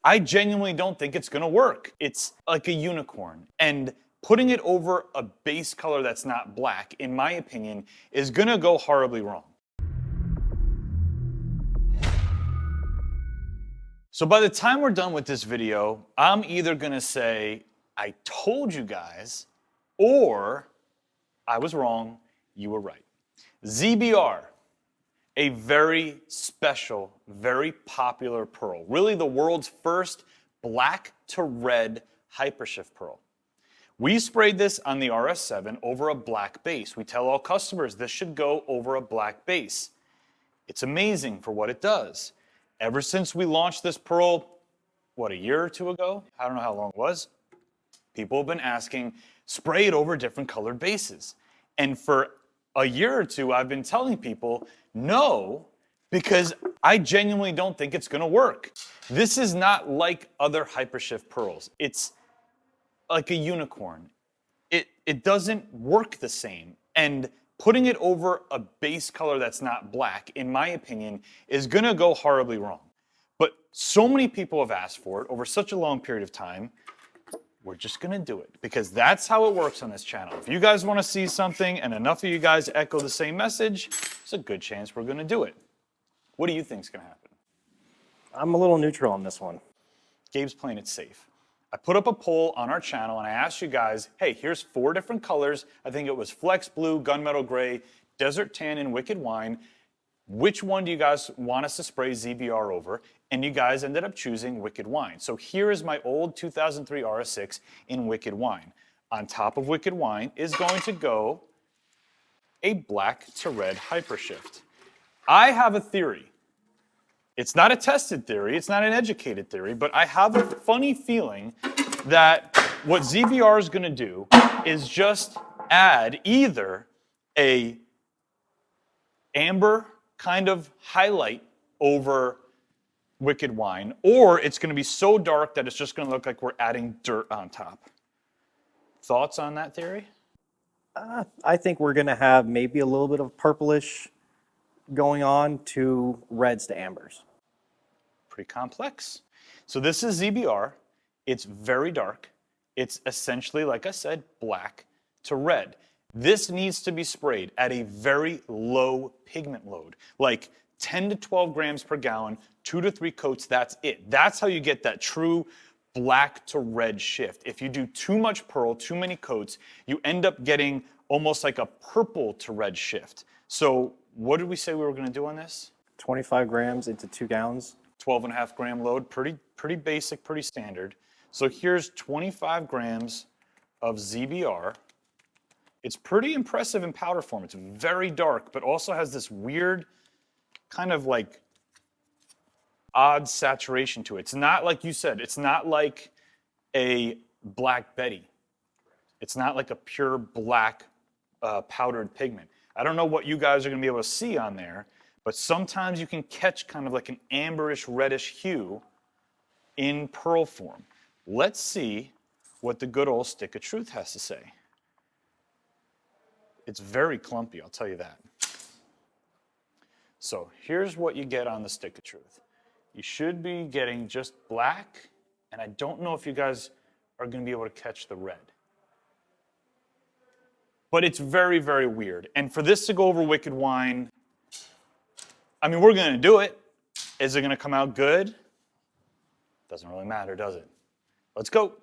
I genuinely don't think it's gonna work. It's like a unicorn. And putting it over a base color that's not black, in my opinion, is gonna go horribly wrong. So by the time we're done with this video, I'm either gonna say, I told you guys, or I was wrong, you were right. ZBR, a very special, very popular pearl. Really the world's first black to red HyperShift pearl. We sprayed this on the RS7 over a black base. We tell all customers this should go over a black base. It's amazing for what it does. Ever since we launched this pearl, what, a year or two ago? I don't know how long it was. People have been asking, spray it over different colored bases. And for a year or two, I've been telling people, no, because I genuinely don't think it's gonna work. This is not like other HyperShift pearls. It's like a unicorn. It doesn't work the same. And putting it over a base color that's not black, in my opinion, is gonna go horribly wrong. But so many people have asked for it over such a long period of time, we're just gonna do it because that's how it works on this channel. If you guys wanna see something and enough of you guys echo the same message, there's a good chance we're gonna do it. What do you think's gonna happen? I'm a little neutral on this one. Gabe's playing it safe. I put up a poll on our channel and I asked you guys, hey, here's 4 different colors. I think it was Flex Blue, Gunmetal Gray, Desert Tan, and Wicked Wine. Which one do you guys want us to spray ZBR over? And you guys ended up choosing Wicked Wine. So here is my old 2003 RS6 in Wicked Wine. On top of Wicked Wine is going to go a black to red HyperShift. I have a theory. It's not a tested theory, it's not an educated theory, but I have a funny feeling that what ZBR is gonna do is just add either a amber kind of highlight over Wicked Wine, or it's gonna be so dark that it's just gonna look like we're adding dirt on top. Thoughts on that theory? I think we're gonna have maybe a little bit of purplish going on to reds to ambers. Pretty complex. So this is ZBR. It's very dark. It's essentially, like I said, black to red. This needs to be sprayed at a very low pigment load, like 10 to 12 grams per gallon, 2 to 3 coats, that's it. That's how you get that true black to red shift. If you do too much pearl, too many coats, you end up getting almost like a purple to red shift. So what did we say we were gonna do on this? 25 grams into 2 gallons. 12.5 gram load, pretty basic, pretty standard. So here's 25 grams of ZBR. It's pretty impressive in powder form. It's very dark, but also has this weird kind of like odd saturation to it. It's not like you said, it's not like a Black Betty. It's not like a pure black powdered pigment. I don't know what you guys are gonna be able to see on there, but sometimes you can catch kind of like an amberish reddish hue in pearl form. Let's see what the good old stick of truth has to say. It's very clumpy, I'll tell you that. So here's what you get on the stick of truth. You should be getting just black, and I don't know if you guys are gonna be able to catch the red. But it's very, very weird. And for this to go over Wicked Wine, I mean, we're gonna do it. Is it gonna come out good? Doesn't really matter, does it? Let's go.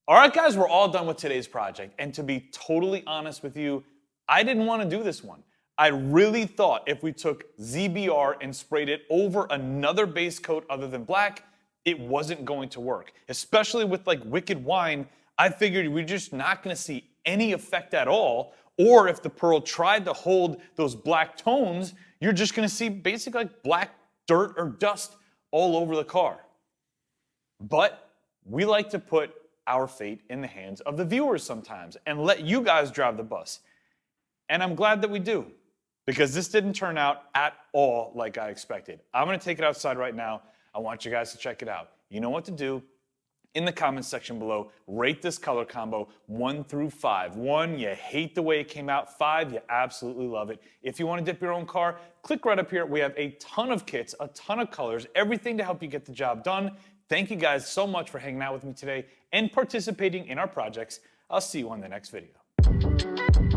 All right, guys, we're all done with today's project. And to be totally honest with you, I didn't want to do this one. I really thought if we took ZBR and sprayed it over another base coat other than black, it wasn't going to work. Especially with like Wicked Wine, I figured we're just not going to see any effect at all. Or if the pearl tried to hold those black tones, you're just going to see basically like black dirt or dust all over the car. But we like to put our fate in the hands of the viewers sometimes and let you guys drive the bus. And I'm glad that we do, because this didn't turn out at all like I expected. I'm going to take it outside right now. I want you guys to check it out. You know what to do. In the comments section below, rate this color combo 1 through 5. 1, you hate the way it came out. 5, you absolutely love it. If you want to dip your own car, click right up here. We have a ton of kits, a ton of colors, everything to help you get the job done. Thank you guys so much for hanging out with me today and participating in our projects. I'll see you on the next video.